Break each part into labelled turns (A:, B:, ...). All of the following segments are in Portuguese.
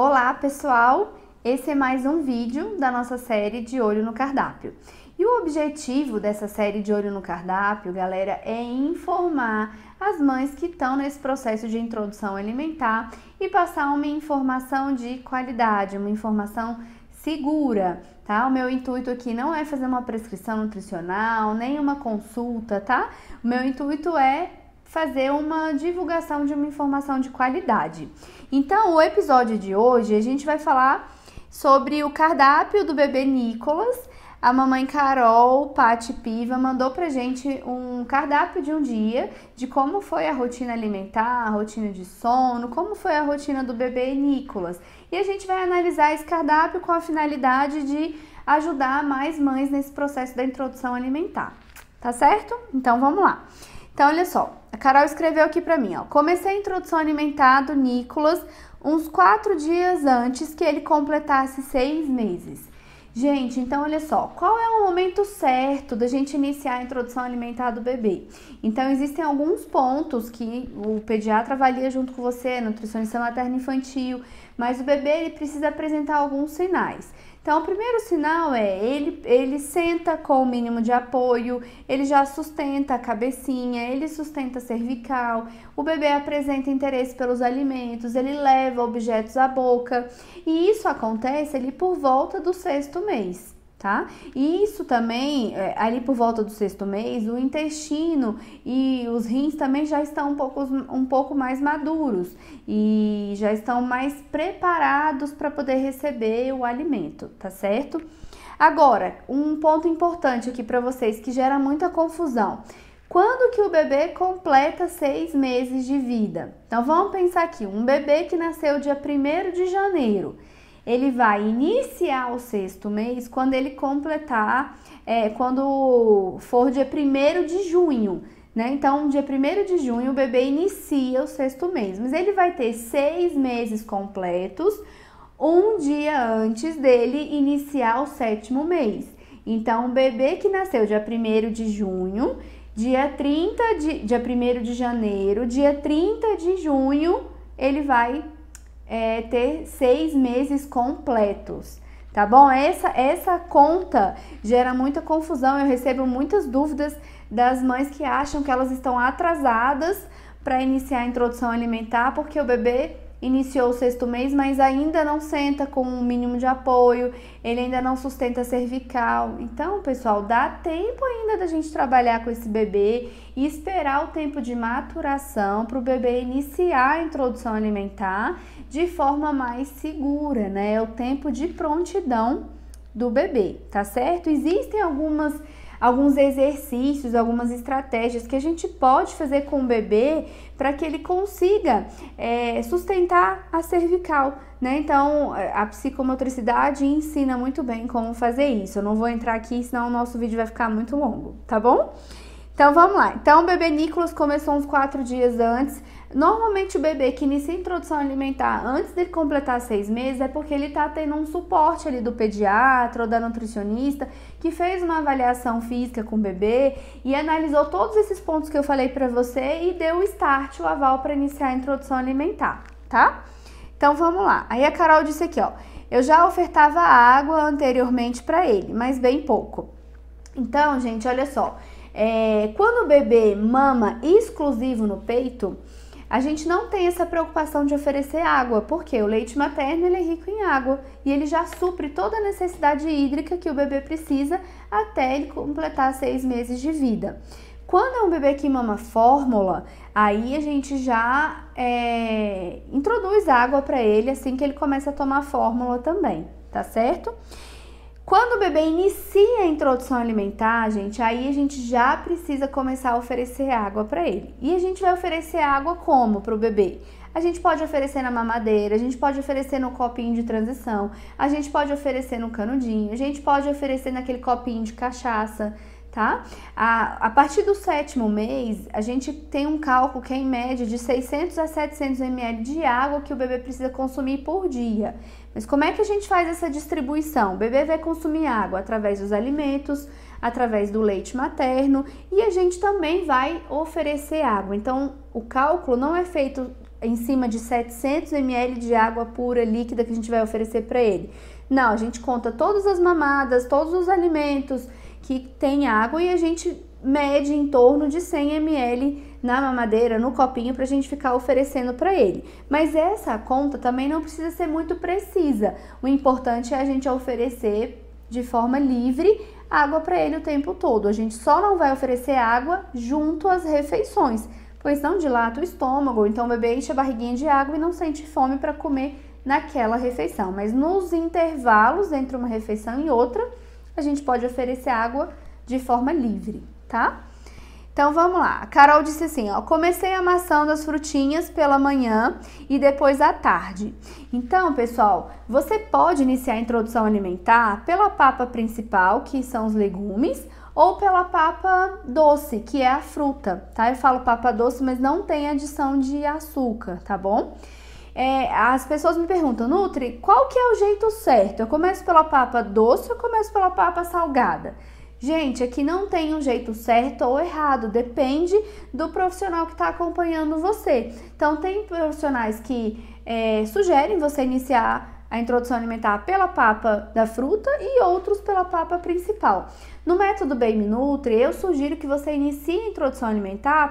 A: Olá, pessoal! Esse é mais um vídeo da nossa série de Olho no Cardápio. E o objetivo dessa série de Olho no Cardápio, galera, é informar as mães que estão nesse processo de introdução alimentar e passar uma informação de qualidade, uma informação segura, tá? O meu intuito aqui não é fazer uma prescrição nutricional, nem uma consulta, tá? O meu intuito é fazer uma divulgação de uma informação de qualidade. Então, o episódio de hoje a gente vai falar sobre o cardápio do bebê Nicolas. A mamãe Carol Patti Piva mandou pra gente um cardápio de um dia, de como foi a rotina alimentar, a rotina de sono, como foi a rotina do bebê Nicolas. E a gente vai analisar esse cardápio com a finalidade de ajudar mais mães nesse processo da introdução alimentar. Tá certo? Então, vamos lá. Então, olha só, a Carol escreveu aqui pra mim, ó. Comecei a introdução alimentar do Nicolas uns 4 dias antes que ele completasse 6 meses. Gente, então olha só, qual é o momento certo da gente iniciar a introdução alimentar do bebê? Então, existem alguns pontos que o pediatra avalia junto com você, nutricionista materno-infantil, mas o bebê ele precisa apresentar alguns sinais. Então, o primeiro sinal é ele senta com o mínimo de apoio, ele já sustenta a cabecinha, ele sustenta a cervical, o bebê apresenta interesse pelos alimentos, ele leva objetos à boca, e isso acontece ali por volta do 6º mês. Tá? E isso também, ali por volta do 6º mês, o intestino e os rins também já estão um pouco mais maduros e já estão mais preparados para poder receber o alimento, tá certo? Agora, um ponto importante aqui para vocês que gera muita confusão. Quando que o bebê completa 6 meses de vida? Então, vamos pensar aqui, um bebê que nasceu dia 1º de janeiro, ele vai iniciar o 6º mês quando ele completar, quando for dia 1º de junho, né? Então, dia 1º de junho, o bebê inicia o 6º mês, mas ele vai ter 6 meses completos, um dia antes dele iniciar o 7º mês. Então, o bebê que nasceu dia 1º de junho, dia 1º de janeiro, dia 30 de junho, ele vai ter 6 meses completos, tá bom? Essa conta gera muita confusão, eu recebo muitas dúvidas das mães que acham que elas estão atrasadas para iniciar a introdução alimentar, porque o bebê iniciou o 6º mês, mas ainda não senta com um mínimo de apoio, ele ainda não sustenta a cervical. Então, pessoal, dá tempo ainda da gente trabalhar com esse bebê e esperar o tempo de maturação para o bebê iniciar a introdução alimentar de forma mais segura, né? É o tempo de prontidão do bebê, tá certo? Existem alguns exercícios, algumas estratégias que a gente pode fazer com o bebê para que ele consiga sustentar a cervical, né? Então, a psicomotricidade ensina muito bem como fazer isso. Eu não vou entrar aqui, senão o nosso vídeo vai ficar muito longo, tá bom? Então, vamos lá. Então, o bebê Nicolas começou uns 4 dias antes. Normalmente, o bebê que inicia a introdução alimentar antes de completar 6 meses é porque ele tá tendo um suporte ali do pediatra ou da nutricionista que fez uma avaliação física com o bebê e analisou todos esses pontos que eu falei pra você e deu o start, o aval para iniciar a introdução alimentar, tá? Então, vamos lá. Aí, a Carol disse aqui, ó, eu já ofertava água anteriormente para ele, mas bem pouco. Então, gente, olha só, quando o bebê mama exclusivo no peito, a gente não tem essa preocupação de oferecer água, porque o leite materno ele é rico em água e ele já supre toda a necessidade hídrica que o bebê precisa até ele completar 6 meses de vida. Quando é um bebê que mama fórmula, aí a gente já introduz água para ele assim que ele começa a tomar fórmula também, tá certo? Quando o bebê inicia a introdução alimentar, gente, aí a gente já precisa começar a oferecer água para ele. E a gente vai oferecer água como para o bebê? A gente pode oferecer na mamadeira, a gente pode oferecer no copinho de transição, a gente pode oferecer no canudinho, a gente pode oferecer naquele copinho de cachaça, tá? A partir do 7º mês, a gente tem um cálculo que é em média de 600 a 700 ml de água que o bebê precisa consumir por dia. Mas como é que a gente faz essa distribuição? O bebê vai consumir água através dos alimentos, através do leite materno e a gente também vai oferecer água. Então, o cálculo não é feito em cima de 700 ml de água pura líquida que a gente vai oferecer para ele. Não, a gente conta todas as mamadas, todos os alimentos que tem água e a gente mede em torno de 100 ml na mamadeira, no copinho, para a gente ficar oferecendo para ele. Mas essa conta também não precisa ser muito precisa. O importante é a gente oferecer de forma livre água para ele o tempo todo. A gente só não vai oferecer água junto às refeições, pois não dilata o estômago, então o bebê enche a barriguinha de água e não sente fome para comer naquela refeição. Mas nos intervalos entre uma refeição e outra, a gente pode oferecer água de forma livre, tá? Então vamos lá. A Carol disse assim, ó, comecei amassando as frutinhas pela manhã e depois à tarde. Então, pessoal, você pode iniciar a introdução alimentar pela papa principal, que são os legumes, ou pela papa doce, que é a fruta, tá? Eu falo papa doce, mas não tem adição de açúcar, tá bom? As pessoas me perguntam, Nutri, qual que é o jeito certo? Eu começo pela papa doce ou eu começo pela papa salgada? Gente, aqui não tem um jeito certo ou errado, depende do profissional que está acompanhando você. Então, tem profissionais que sugerem você iniciar a introdução alimentar pela papa da fruta e outros pela papa principal. No método Baby Nutri, eu sugiro que você inicie a introdução alimentar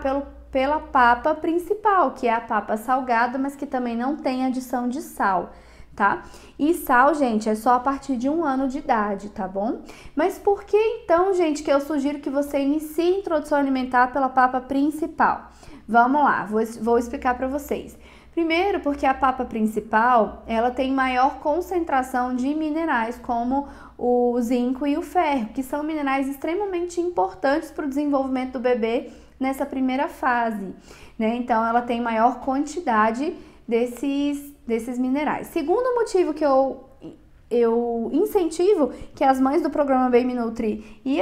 A: pela papa principal, que é a papa salgada, mas que também não tem adição de sal, tá? E sal, gente, é só a partir de 1 ano de idade, tá bom? Mas por que então, gente, que eu sugiro que você inicie a introdução alimentar pela papa principal? Vamos lá, vou explicar para vocês. Primeiro, porque a papa principal, ela tem maior concentração de minerais, como o zinco e o ferro, que são minerais extremamente importantes para o desenvolvimento do bebê nessa primeira fase, né? Então, ela tem maior quantidade desses minerais. Segundo motivo que eu incentivo que as mães do programa Baby Nutri e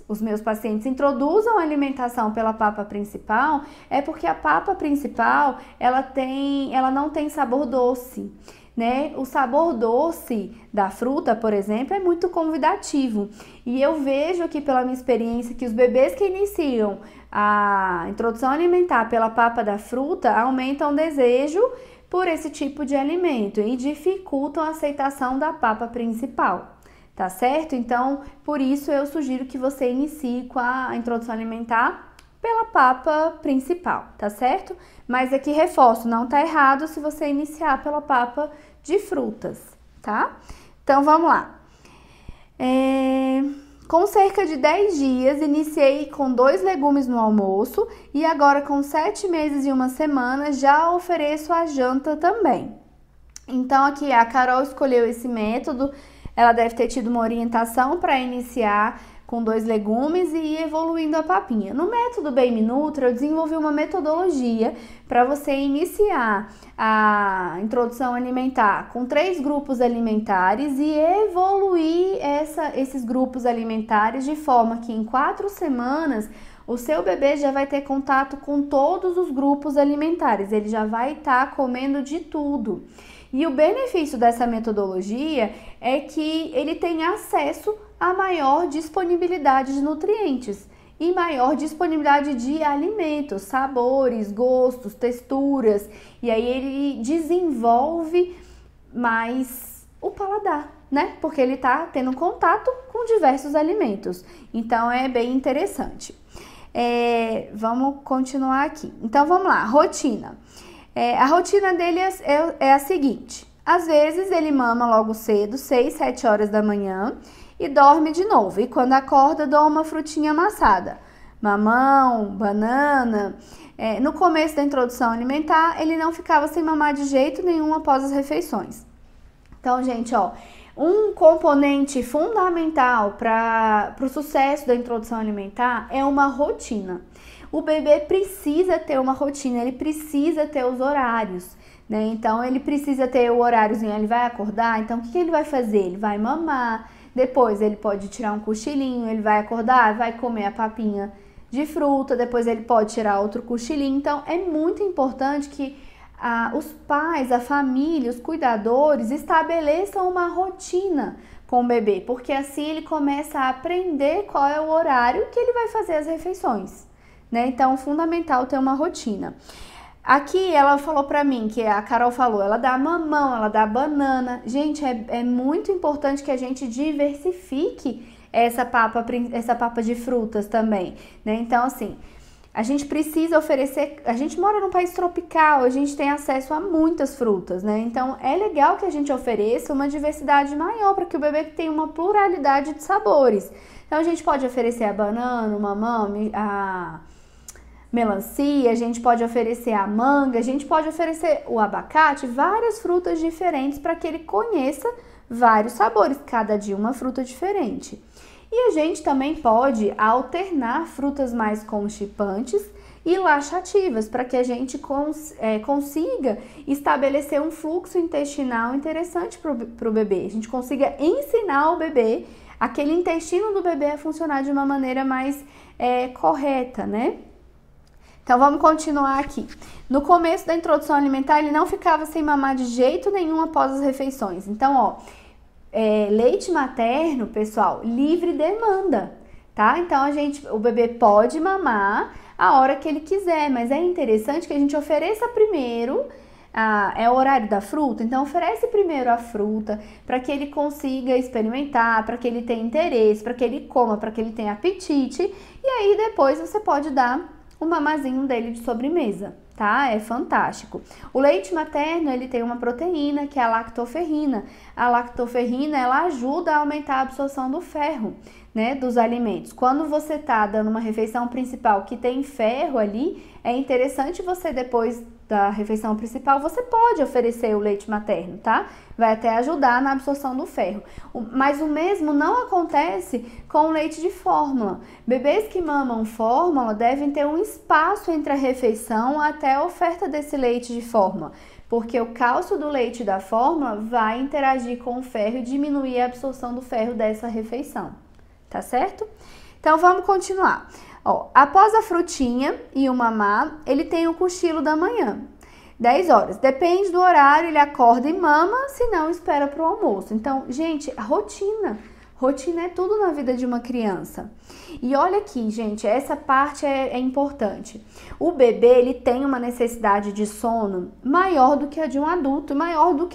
A: os meus pacientes introduzam a alimentação pela papa principal é porque a papa principal ela não tem sabor doce, né? O sabor doce da fruta, por exemplo, é muito convidativo. E eu vejo aqui pela minha experiência que os bebês que iniciam a introdução alimentar pela papa da fruta aumentam o desejo por esse tipo de alimento e dificultam a aceitação da papa principal, tá certo? Então, por isso eu sugiro que você inicie com a introdução alimentar pela papa principal, tá certo? Mas aqui reforço, não tá errado se você iniciar pela papa de frutas, tá? Então, vamos lá. Com cerca de 10 dias, iniciei com 2 legumes no almoço e agora com 7 meses e 1 semana já ofereço a janta também. Então, aqui a Carol escolheu esse método, ela deve ter tido uma orientação para iniciar com 2 legumes e ir evoluindo a papinha. No método Baby Nutri, eu desenvolvi uma metodologia para você iniciar a introdução alimentar com 3 grupos alimentares e evoluir esses grupos alimentares de forma que em 4 semanas o seu bebê já vai ter contato com todos os grupos alimentares, ele já vai estar comendo de tudo. E o benefício dessa metodologia é que ele tem acesso a maior disponibilidade de nutrientes e maior disponibilidade de alimentos, sabores, gostos, texturas, e aí ele desenvolve mais o paladar, né? Porque ele tá tendo contato com diversos alimentos, então é bem interessante. Vamos continuar aqui. Então vamos lá, rotina. A rotina dele é a seguinte: às vezes ele mama logo cedo, 6, 7 horas da manhã, e dorme de novo. E quando acorda, dou uma frutinha amassada. Mamão, banana. No começo da introdução alimentar, ele não ficava sem mamar de jeito nenhum após as refeições. Então, gente, ó, um componente fundamental para o sucesso da introdução alimentar é uma rotina. O bebê precisa ter uma rotina, ele precisa ter os horários, né? Então, ele precisa ter o horáriozinho, ele vai acordar, então o que ele vai fazer? Ele vai mamar, depois ele pode tirar um cochilinho, ele vai acordar, vai comer a papinha de fruta, depois ele pode tirar outro cochilinho. Então, é muito importante que os pais, a família, os cuidadores estabeleçam uma rotina com o bebê, porque assim ele começa a aprender qual é o horário que ele vai fazer as refeições, né? Então, é fundamental ter uma rotina. Aqui ela falou pra mim, que a Carol falou, ela dá mamão, ela dá banana. Gente, é muito importante que a gente diversifique essa papa de frutas também, né? Então, assim, a gente precisa oferecer, a gente mora num país tropical, a gente tem acesso a muitas frutas, né? Então, é legal que a gente ofereça uma diversidade maior para que o bebê tenha uma pluralidade de sabores. Então, a gente pode oferecer a banana, o mamão, a melancia, a gente pode oferecer a manga, a gente pode oferecer o abacate, várias frutas diferentes para que ele conheça vários sabores, cada dia uma fruta diferente. E a gente também pode alternar frutas mais constipantes e laxativas para que a gente consiga estabelecer um fluxo intestinal interessante para o bebê. A gente consiga ensinar o bebê, aquele intestino do bebê a funcionar de uma maneira mais correta, né? Então, vamos continuar aqui. No começo da introdução alimentar, ele não ficava sem mamar de jeito nenhum após as refeições. Então, ó, leite materno, pessoal, livre demanda, tá? Então, o bebê pode mamar a hora que ele quiser, mas é interessante que a gente ofereça primeiro, é o horário da fruta, então oferece primeiro a fruta para que ele consiga experimentar, para que ele tenha interesse, para que ele coma, para que ele tenha apetite, e aí depois você pode dar o mamazinho dele de sobremesa, tá? É fantástico. O leite materno, ele tem uma proteína que é a lactoferrina. A lactoferrina, ela ajuda a aumentar a absorção do ferro, né, dos alimentos. Quando você tá dando uma refeição principal que tem ferro ali, é interessante você depois da refeição principal, você pode oferecer o leite materno, tá? Vai até ajudar na absorção do ferro. Mas o mesmo não acontece com o leite de fórmula. Bebês que mamam fórmula devem ter um espaço entre a refeição até a oferta desse leite de fórmula, porque o cálcio do leite da fórmula vai interagir com o ferro e diminuir a absorção do ferro dessa refeição, tá certo? Então vamos continuar. Ó, após a frutinha e o mamar, ele tem o cochilo da manhã, 10 horas. Depende do horário, ele acorda e mama, se não, espera para o almoço. Então, gente, rotina é tudo na vida de uma criança. E olha aqui, gente, essa parte é importante. O bebê, ele tem uma necessidade de sono maior do que a de um adulto, maior do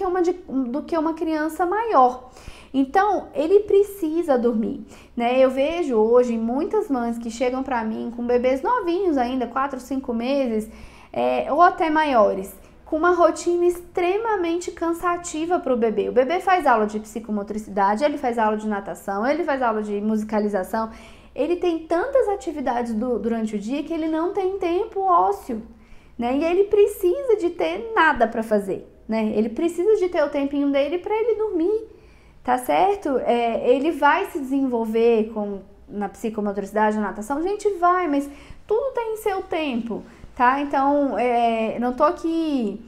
A: que uma criança maior. Então, ele precisa dormir, né? Eu vejo hoje muitas mães que chegam para mim com bebês novinhos ainda, 4, 5 meses, ou até maiores, com uma rotina extremamente cansativa para o bebê. O bebê faz aula de psicomotricidade, ele faz aula de natação, ele faz aula de musicalização, ele tem tantas atividades durante o dia que ele não tem tempo ósseo, né? E ele precisa de ter nada para fazer, né? Ele precisa de ter o tempinho dele para ele dormir. Tá certo? Ele vai se desenvolver na psicomotricidade, na natação? Gente, vai, mas tudo tem seu tempo, tá? Então, não tô aqui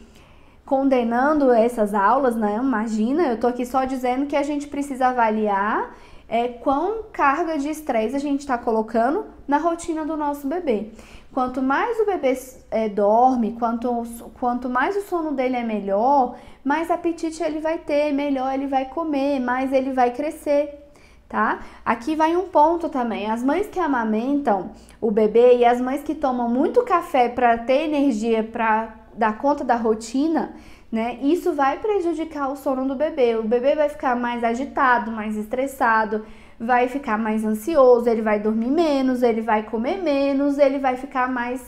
A: condenando essas aulas, né? Imagina, eu tô aqui só dizendo que a gente precisa avaliar quão carga de estresse a gente tá colocando na rotina do nosso bebê. Quanto mais o bebê dorme, quanto mais o sono dele é melhor, mais apetite ele vai ter, melhor ele vai comer, mais ele vai crescer, tá? Aqui vai um ponto também, as mães que amamentam o bebê e as mães que tomam muito café para ter energia para dar conta da rotina, né? Isso vai prejudicar o sono do bebê. O bebê vai ficar mais agitado, mais estressado, vai ficar mais ansioso, ele vai dormir menos, ele vai comer menos, ele vai ficar mais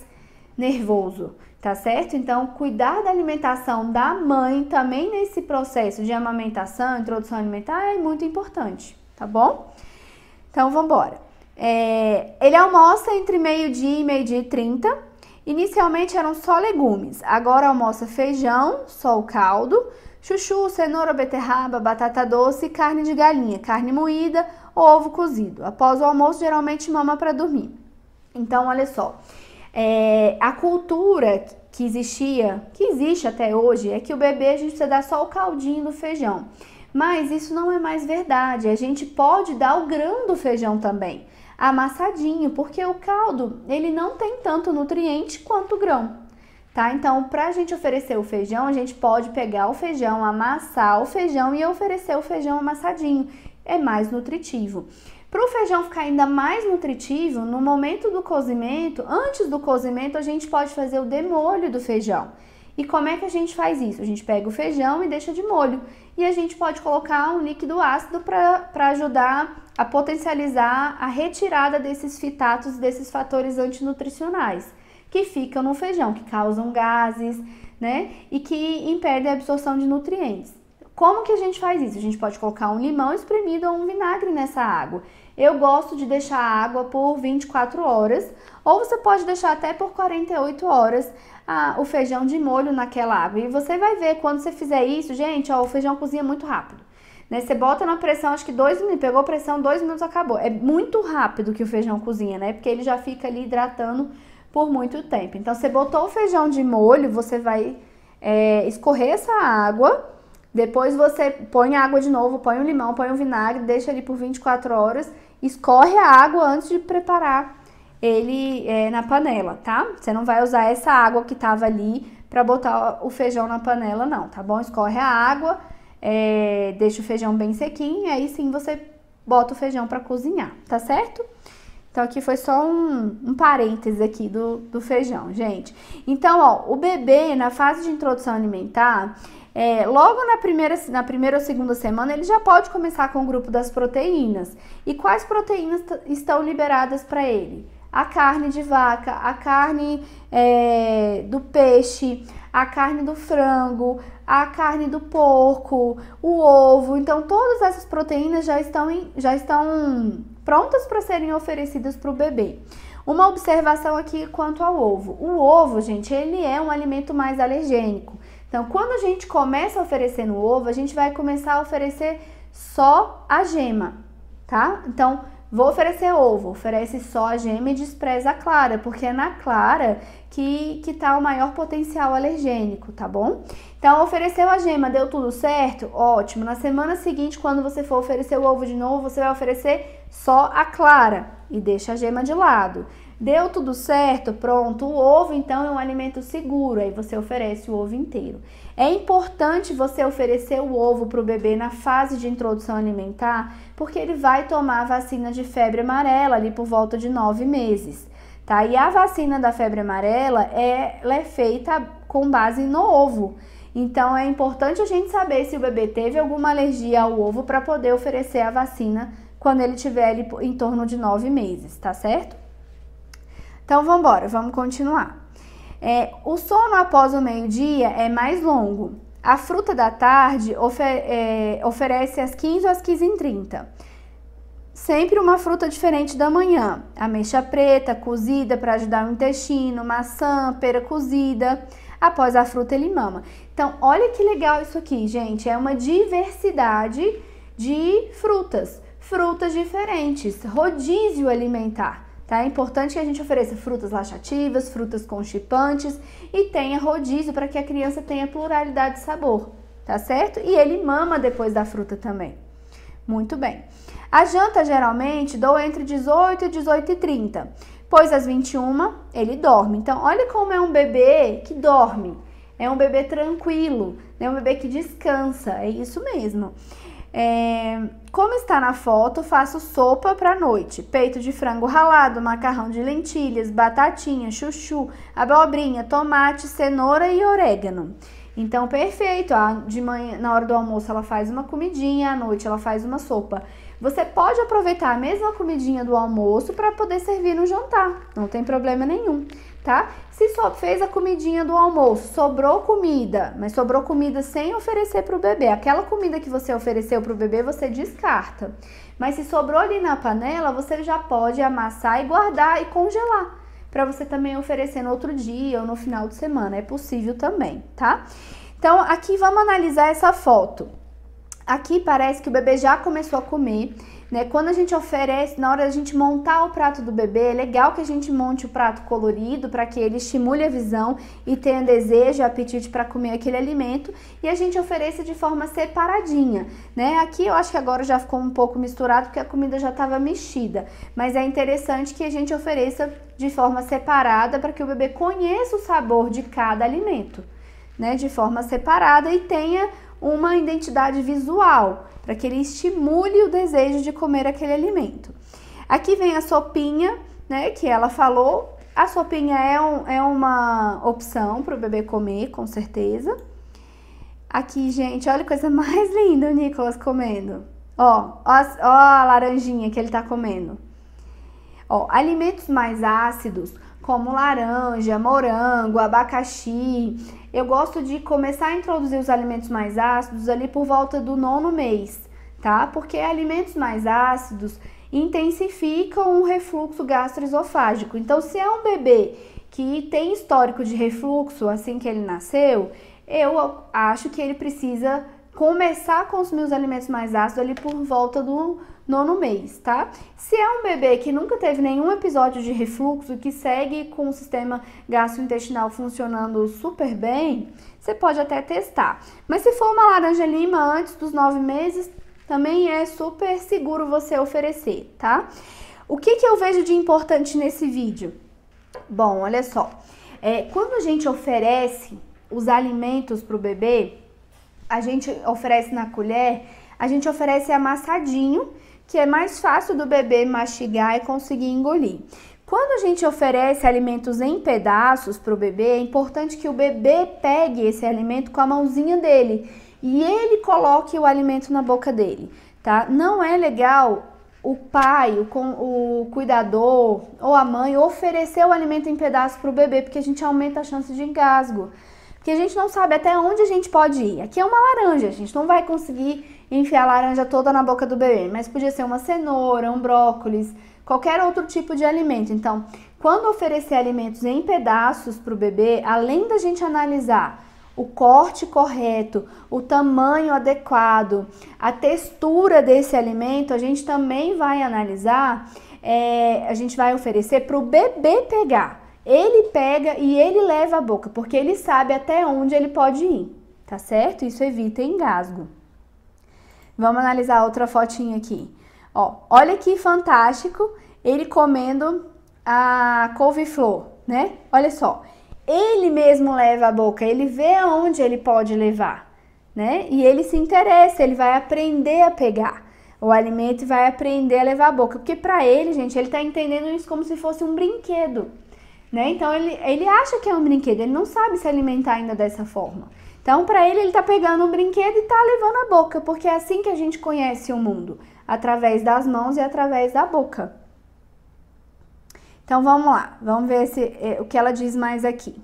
A: nervoso, tá certo? Então, cuidar da alimentação da mãe também nesse processo de amamentação, introdução alimentar é muito importante, tá bom? Então, vamos embora. Ele almoça entre meio-dia e meio-dia e 30. Inicialmente eram só legumes, agora almoça feijão, só o caldo, chuchu, cenoura, beterraba, batata doce e carne de galinha, carne moída, ovo cozido. Após o almoço, geralmente mama para dormir. Então, olha só, a cultura que existe até hoje, é que o bebê a gente precisa dar só o caldinho do feijão. Mas isso não é mais verdade, a gente pode dar o grão do feijão também, amassadinho, porque o caldo, ele não tem tanto nutriente quanto o grão, tá? Então, pra gente oferecer o feijão, a gente pode pegar o feijão, amassar o feijão e oferecer o feijão amassadinho, é mais nutritivo. Para o feijão ficar ainda mais nutritivo, no momento do cozimento, antes do cozimento, a gente pode fazer o demolho do feijão. E como é que a gente faz isso? A gente pega o feijão e deixa de molho. E a gente pode colocar um líquido ácido para ajudar a potencializar a retirada desses fitatos, desses fatores antinutricionais que ficam no feijão, que causam gases, né? E que impedem a absorção de nutrientes. Como que a gente faz isso? A gente pode colocar um limão espremido ou um vinagre nessa água. Eu gosto de deixar a água por 24 horas, ou você pode deixar até por 48 horas o feijão de molho naquela água. E você vai ver, quando você fizer isso, gente, ó, o feijão cozinha muito rápido. Né? Você bota na pressão, acho que 2 minutos, pegou pressão, 2 minutos, acabou. É muito rápido que o feijão cozinha, né? Porque ele já fica ali hidratando por muito tempo. Então, você botou o feijão de molho, você vai escorrer essa água. Depois você põe a água de novo, põe o limão, põe o vinagre, deixa ali por 24 horas, escorre a água antes de preparar ele na panela, tá? Você não vai usar essa água que tava ali para botar o feijão na panela, não, tá bom? Escorre a água, deixa o feijão bem sequinho e aí sim você bota o feijão para cozinhar, tá certo? Então, aqui foi só um parêntese aqui do feijão, gente. Então, ó, o bebê, na fase de introdução alimentar, logo na primeira ou segunda semana, ele já pode começar com o grupo das proteínas. E quais proteínas estão liberadas para ele? A carne de vaca, a carne do peixe, a carne do frango, a carne do porco, o ovo. Então, todas essas proteínas já estão prontas para serem oferecidas para o bebê. Uma observação aqui quanto ao ovo. O ovo, gente, ele é um alimento mais alergênico. Então, quando a gente começa a oferecer no ovo, a gente vai começar a oferecer só a gema, tá? Então, vou oferecer ovo, oferece só a gema e despreza a clara, porque é na clara que tá o maior potencial alergênico, tá bom? Então, ofereceu a gema, deu tudo certo? Ótimo. Na semana seguinte, quando você for oferecer o ovo de novo, você vai oferecer só a clara e deixa a gema de lado. Deu tudo certo? Pronto. O ovo, então, é um alimento seguro. Aí você oferece o ovo inteiro. É importante você oferecer o ovo para o bebê na fase de introdução alimentar, porque ele vai tomar a vacina de febre amarela ali por volta de 9 meses. Tá? E a vacina da febre amarela, ela é feita com base no ovo. Então, é importante a gente saber se o bebê teve alguma alergia ao ovo para poder oferecer a vacina quando ele tiver ali em torno de 9 meses, tá certo? Então, vamos embora, vamos continuar. O sono após o meio-dia é mais longo. A fruta da tarde oferece às 15 ou às 15h30. Sempre uma fruta diferente da manhã. Ameixa preta, cozida para ajudar o intestino, maçã, pera cozida. Após a fruta, ele mama. Então, olha que legal isso aqui, gente. É uma diversidade de frutas. Frutas diferentes. Rodízio alimentar. Tá? É importante que a gente ofereça frutas laxativas, frutas constipantes e tenha rodízio para que a criança tenha pluralidade de sabor, tá certo? E ele mama depois da fruta também. Muito bem. A janta, geralmente, dou entre 18 e 18h30, pois às 21 ele dorme. Então, olha como é um bebê que dorme. É um bebê tranquilo, é um bebê que descansa, é isso mesmo. Como está na foto, faço sopa para noite, peito de frango ralado, macarrão de lentilhas, batatinha, chuchu, abobrinha, tomate, cenoura e orégano. Então, perfeito, de manhã, na hora do almoço ela faz uma comidinha, à noite ela faz uma sopa. Você pode aproveitar a mesma comidinha do almoço para poder servir no jantar, não tem problema nenhum, tá? Se só fez a comidinha do almoço, sobrou comida, mas sobrou comida sem oferecer para o bebê, aquela comida que você ofereceu para o bebê você descarta. Mas se sobrou ali na panela, você já pode amassar e guardar e congelar, para você também oferecer no outro dia ou no final de semana, é possível também, tá? Então, aqui vamos analisar essa foto. Aqui parece que o bebê já começou a comer, né? Quando a gente oferece, na hora da gente montar o prato do bebê, é legal que a gente monte o prato colorido para que ele estimule a visão e tenha desejo, apetite para comer aquele alimento, e a gente ofereça de forma separadinha, né? Aqui eu acho que agora já ficou um pouco misturado porque a comida já estava mexida, mas é interessante que a gente ofereça de forma separada para que o bebê conheça o sabor de cada alimento, né? De forma separada e tenha uma identidade visual, para que ele estimule o desejo de comer aquele alimento. Aqui vem a sopinha, né, que ela falou. A sopinha é uma opção para o bebê comer, com certeza. Aqui, gente, olha que coisa mais linda o Nicolas comendo. Ó a laranjinha que ele tá comendo. Ó, alimentos mais ácidos, como laranja, morango, abacaxi. Eu gosto de começar a introduzir os alimentos mais ácidos ali por volta do 9º mês, tá? Porque alimentos mais ácidos intensificam o refluxo gastroesofágico. Então, se é um bebê que tem histórico de refluxo assim que ele nasceu, eu acho que ele precisa começar a consumir os alimentos mais ácidos ali por volta do 9º mês, tá? Se é um bebê que nunca teve nenhum episódio de refluxo, que segue com o sistema gastrointestinal funcionando super bem, você pode até testar. Mas se for uma laranja-lima antes dos 9 meses, também é super seguro você oferecer, tá? O que eu vejo de importante nesse vídeo? Bom, olha só. Quando a gente oferece os alimentos para o bebê, a gente oferece na colher, a gente oferece amassadinho, que é mais fácil do bebê mastigar e conseguir engolir. Quando a gente oferece alimentos em pedaços para o bebê, é importante que o bebê pegue esse alimento com a mãozinha dele e ele coloque o alimento na boca dele, tá? Não é legal o pai, o cuidador ou a mãe oferecer o alimento em pedaços para o bebê, porque a gente aumenta a chance de engasgo. Porque a gente não sabe até onde a gente pode ir. Aqui é uma laranja, a gente não vai conseguir enfiar a laranja toda na boca do bebê, mas podia ser uma cenoura, um brócolis, qualquer outro tipo de alimento. Então, quando oferecer alimentos em pedaços para o bebê, além da gente analisar o corte correto, o tamanho adequado, a textura desse alimento, a gente também vai analisar, a gente vai oferecer para o bebê pegar. Ele pega e ele leva a boca, porque ele sabe até onde ele pode ir, tá certo? Isso evita engasgo. Vamos analisar outra fotinha aqui. Ó, olha que fantástico ele comendo a couve-flor, né? Olha só, ele mesmo leva a boca, ele vê aonde ele pode levar, né? E ele se interessa, ele vai aprender a pegar o alimento e vai aprender a levar a boca, porque para ele, gente, ele tá entendendo isso como se fosse um brinquedo, né? Então ele acha que é um brinquedo, ele não sabe se alimentar ainda dessa forma. Então, para ele tá pegando um brinquedo e tá levando a boca, porque é assim que a gente conhece o mundo, através das mãos e através da boca. Então, vamos lá, vamos ver o que ela diz mais aqui.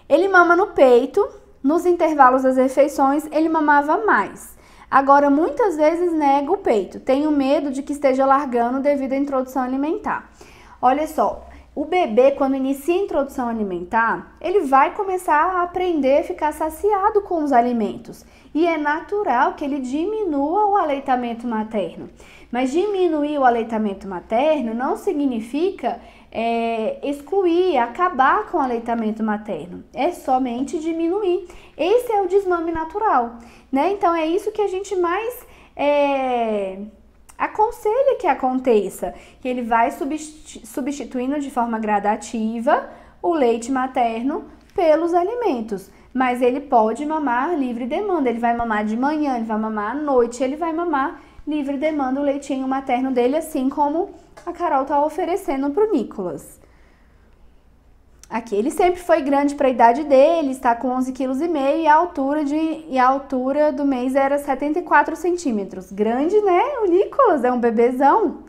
A: Ele mama no peito, nos intervalos das refeições ele mamava mais. Agora, muitas vezes nega o peito, tenho medo de que esteja largando devido à introdução alimentar. Olha só, o bebê, quando inicia a introdução alimentar, ele vai começar a aprender a ficar saciado com os alimentos. E é natural que ele diminua o aleitamento materno. Mas diminuir o aleitamento materno não significa excluir, acabar com o aleitamento materno. É somente diminuir. Esse é o desmame natural, né? Então é isso que a gente mais aconselha que aconteça, que ele vai substituindo de forma gradativa o leite materno pelos alimentos, mas ele pode mamar livre demanda, ele vai mamar de manhã, ele vai mamar à noite, ele vai mamar livre demanda o leitinho materno dele, assim como a Carol tá oferecendo pro Nicolas. Aqui, ele sempre foi grande para a idade dele, está com 11,5 kg e a altura do mês era 74 centímetros. Grande, né? O Nicolas é um bebezão.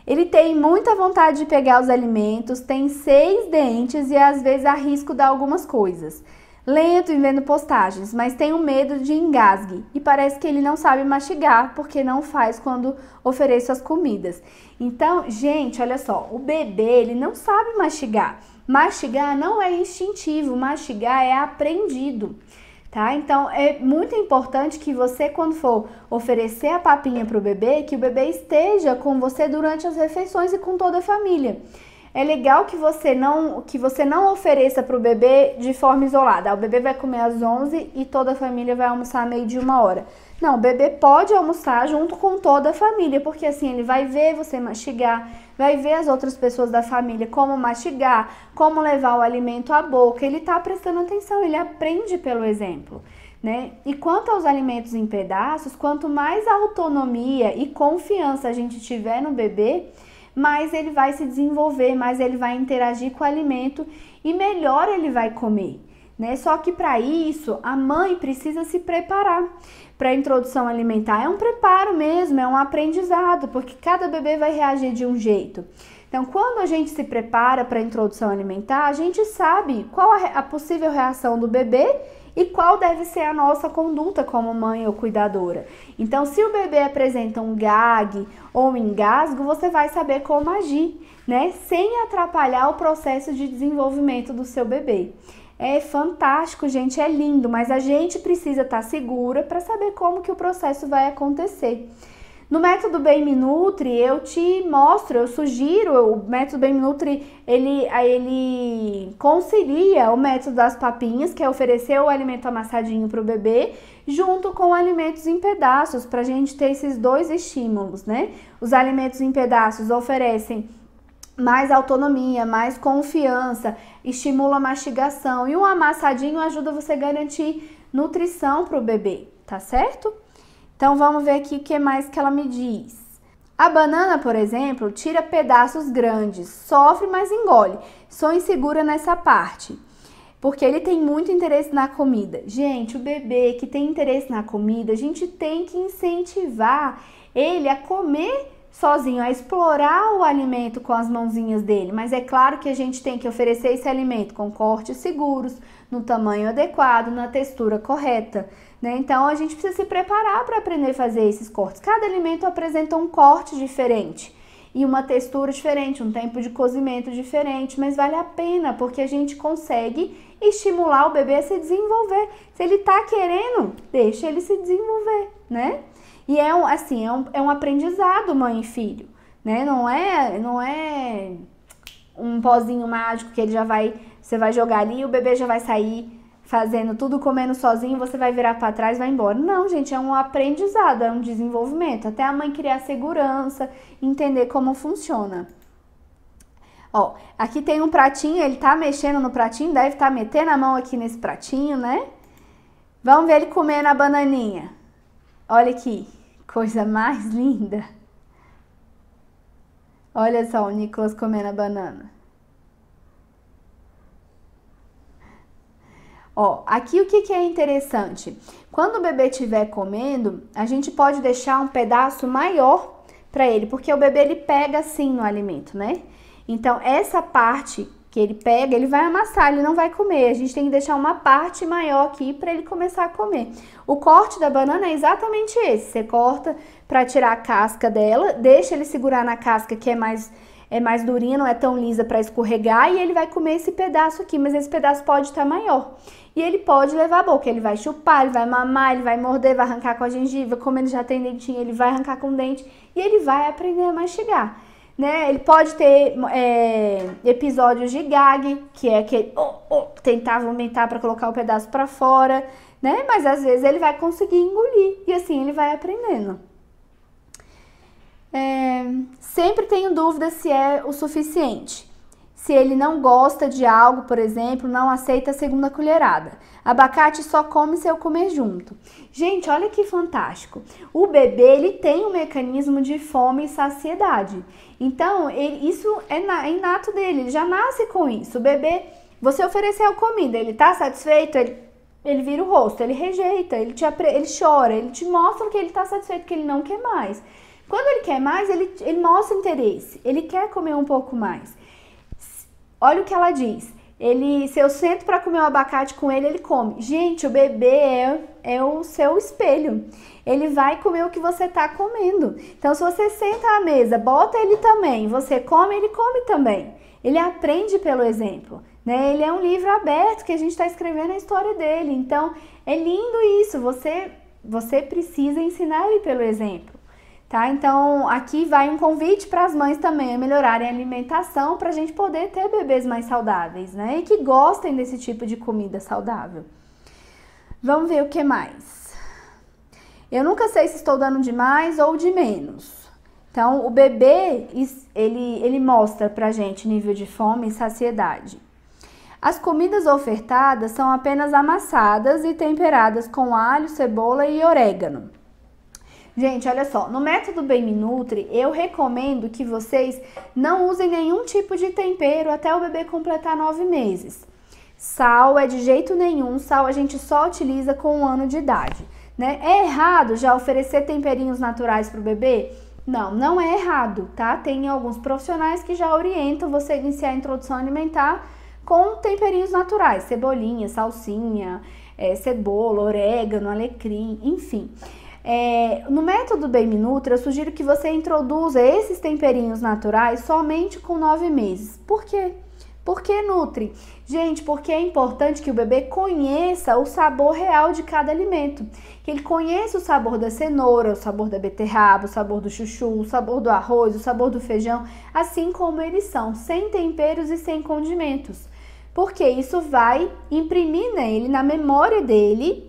A: Ele tem muita vontade de pegar os alimentos, tem 6 dentes e às vezes arrisca dar algumas coisas. Lento em vendo postagens, mas tem um medo de engasgue e parece que ele não sabe mastigar porque não faz quando ofereço as comidas. Então, gente, olha só, o bebê ele não sabe mastigar. Mastigar não é instintivo, mastigar é aprendido, tá? Então, é muito importante que você, quando for oferecer a papinha para o bebê, que o bebê esteja com você durante as refeições e com toda a família. É legal que você não ofereça para o bebê de forma isolada. O bebê vai comer às 11 e toda a família vai almoçar meio de 1 hora. Não, o bebê pode almoçar junto com toda a família, porque assim ele vai ver você mastigar, vai ver as outras pessoas da família como mastigar, como levar o alimento à boca. Ele tá prestando atenção, ele aprende pelo exemplo, né? E quanto aos alimentos em pedaços, quanto mais autonomia e confiança a gente tiver no bebê, mais ele vai se desenvolver, mais ele vai interagir com o alimento e melhor ele vai comer, né? Só que para isso, a mãe precisa se preparar. Para a introdução alimentar é um preparo mesmo, é um aprendizado, porque cada bebê vai reagir de um jeito. Então, quando a gente se prepara para a introdução alimentar, a gente sabe qual a possível reação do bebê e qual deve ser a nossa conduta como mãe ou cuidadora. Então, se o bebê apresenta um gag ou um engasgo, você vai saber como agir, né? Sem atrapalhar o processo de desenvolvimento do seu bebê. É fantástico, gente, é lindo, mas a gente precisa estar segura para saber como que o processo vai acontecer. No método Baby Nutri, eu te mostro, eu sugiro, o método Baby Nutri, ele concilia o método das papinhas, que é oferecer o alimento amassadinho para o bebê, junto com alimentos em pedaços, para a gente ter esses dois estímulos, né? Os alimentos em pedaços oferecem mais autonomia, mais confiança, estimula a mastigação, e o amassadinho ajuda você a garantir nutrição para o bebê, tá certo? Então, vamos ver aqui o que mais que ela me diz. A banana, por exemplo, tira pedaços grandes, sofre, mas engole. Sou insegura nessa parte, porque ele tem muito interesse na comida. Gente, o bebê que tem interesse na comida, a gente tem que incentivar ele a comer sozinho, a explorar o alimento com as mãozinhas dele. Mas é claro que a gente tem que oferecer esse alimento com cortes seguros, no tamanho adequado, na textura correta, né? Então, a gente precisa se preparar para aprender a fazer esses cortes. Cada alimento apresenta um corte diferente e uma textura diferente, um tempo de cozimento diferente, mas vale a pena, porque a gente consegue estimular o bebê a se desenvolver. Se ele tá querendo, deixa ele se desenvolver, né? E é um aprendizado, mãe e filho, né? Não é um pozinho mágico que você vai jogar ali e o bebê já vai sair fazendo tudo, comendo sozinho, você vai virar para trás e vai embora. Não, gente, é um aprendizado, é um desenvolvimento. Até a mãe criar segurança, entender como funciona. Ó, aqui tem um pratinho, ele tá mexendo no pratinho, deve estar metendo a mão aqui nesse pratinho, né? Vamos ver ele comendo a bananinha. Olha aqui, coisa mais linda. Olha só o Nicolas comendo a banana. Ó, aqui o que é interessante? Quando o bebê estiver comendo, a gente pode deixar um pedaço maior para ele, porque o bebê ele pega assim no alimento, né? Então, essa parte que ele pega, ele vai amassar, ele não vai comer. A gente tem que deixar uma parte maior aqui para ele começar a comer. O corte da banana é exatamente esse. Você corta para tirar a casca dela, deixa ele segurar na casca que é mais durinha, não é tão lisa para escorregar, e ele vai comer esse pedaço aqui, mas esse pedaço pode estar maior. E ele pode levar a boca, ele vai chupar, ele vai mamar, ele vai morder, vai arrancar com a gengiva, como ele já tem dentinho, ele vai arrancar com o dente e ele vai aprender a mastigar, né? Ele pode ter episódios de gag, que é aquele tentar vomitar para colocar o pedaço para fora, né? Mas às vezes ele vai conseguir engolir e assim ele vai aprendendo. Sempre tenho dúvida se é o suficiente. Se ele não gosta de algo, por exemplo, não aceita a segunda colherada. Abacate só come se eu comer junto. Gente, olha que fantástico. O bebê, ele tem um mecanismo de fome e saciedade. Então, isso é inato dele, ele já nasce com isso. O bebê, você ofereceu comida, ele tá satisfeito, ele vira o rosto, ele rejeita, ele chora, ele te mostra que ele tá satisfeito, que ele não quer mais. Quando ele quer mais, ele mostra interesse, ele quer comer um pouco mais. Olha o que ela diz, se eu sento para comer o abacate com ele, ele come. Gente, o bebê é o seu espelho, ele vai comer o que você tá comendo. Então, se você senta à mesa, bota ele também, você come, ele come também. Ele aprende pelo exemplo, né? Ele é um livro aberto que a gente está escrevendo a história dele. Então, é lindo isso, você precisa ensinar ele pelo exemplo. Tá? Então, aqui vai um convite para as mães também a melhorarem a alimentação para a gente poder ter bebês mais saudáveis, né? E que gostem desse tipo de comida saudável. Vamos ver o que mais. Eu nunca sei se estou dando de mais ou de menos. Então, o bebê, ele mostra pra gente nível de fome e saciedade. As comidas ofertadas são apenas amassadas e temperadas com alho, cebola e orégano. Gente, olha só, no método Bem Me Nutri, eu recomendo que vocês não usem nenhum tipo de tempero até o bebê completar 9 meses. Sal é de jeito nenhum, sal a gente só utiliza com 1 ano de idade, né? É errado já oferecer temperinhos naturais para o bebê? Não, não é errado, tá? Tem alguns profissionais que já orientam você a iniciar a introdução alimentar com temperinhos naturais, cebolinha, salsinha, cebola, orégano, alecrim, enfim. No método Bem Me Nutri, eu sugiro que você introduza esses temperinhos naturais somente com 9 meses. Por quê? Por que Nutri? Gente, porque é importante que o bebê conheça o sabor real de cada alimento. Que ele conheça o sabor da cenoura, o sabor da beterraba, o sabor do chuchu, o sabor do arroz, o sabor do feijão, assim como eles são, sem temperos e sem condimentos. Porque isso vai imprimir nele, na memória dele,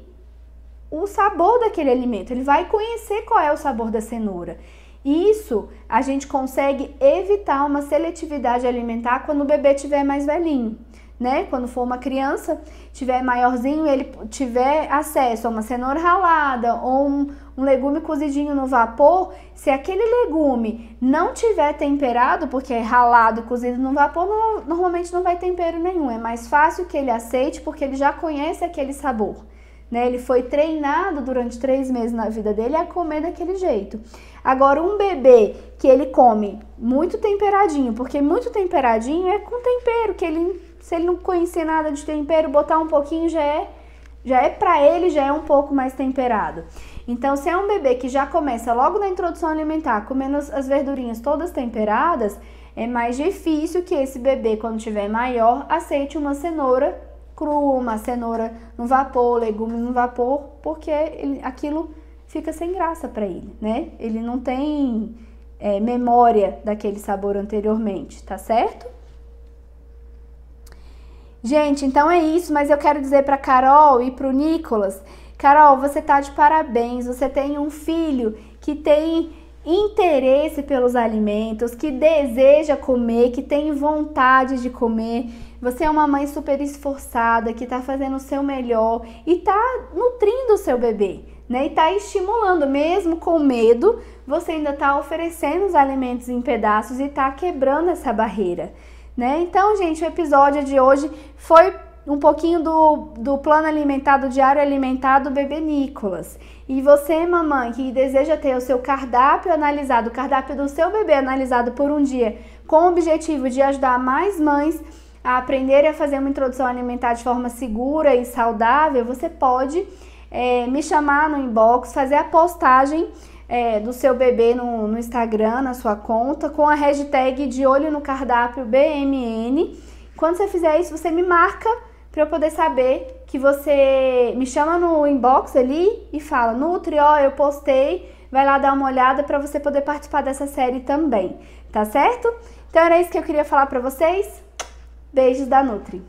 A: o sabor daquele alimento. Ele vai conhecer qual é o sabor da cenoura. Isso a gente consegue evitar uma seletividade alimentar quando o bebê tiver mais velhinho, né? Quando for uma criança, tiver maiorzinho, ele tiver acesso a uma cenoura ralada ou um legume cozidinho no vapor, se aquele legume não tiver temperado, porque é ralado e cozido no vapor, normalmente não vai tempero nenhum. É mais fácil que ele aceite porque ele já conhece aquele sabor, né? Ele foi treinado durante 3 meses na vida dele a comer daquele jeito. Agora, um bebê que ele come muito temperadinho, porque muito temperadinho é com tempero, que ele, se ele não conhecer nada de tempero, botar um pouquinho já é para ele, já é um pouco mais temperado. Então, se é um bebê que já começa logo na introdução alimentar, comendo as verdurinhas todas temperadas, é mais difícil que esse bebê, quando tiver maior, aceite uma cenoura crua, uma cenoura no vapor, legume no vapor, porque aquilo fica sem graça para ele, né? Ele não tem memória daquele sabor anteriormente, tá certo? Gente, então é isso, mas eu quero dizer para Carol e para o Nicolas, Carol, você tá de parabéns, você tem um filho que tem interesse pelos alimentos, que deseja comer, que tem vontade de comer. Você é uma mãe super esforçada, que tá fazendo o seu melhor e tá nutrindo o seu bebê, né? E tá estimulando, mesmo com medo, você ainda tá oferecendo os alimentos em pedaços e tá quebrando essa barreira, né? Então, gente, o episódio de hoje foi um pouquinho do plano alimentar, do diário alimentar do bebê Nicolas. E você, mamãe, que deseja ter o seu cardápio analisado, o cardápio do seu bebê analisado por um dia, com o objetivo de ajudar mais mães a aprenderem a fazer uma introdução alimentar de forma segura e saudável, você pode me chamar no inbox, fazer a postagem do seu bebê no Instagram, na sua conta, com a hashtag de olho no cardápio BMN. Quando você fizer isso, você me marca para eu poder saber que você me chama no inbox ali e fala, Nutri, ó, eu postei, vai lá dar uma olhada para você poder participar dessa série também, tá certo? Então era isso que eu queria falar para vocês. Beijos da Nutri.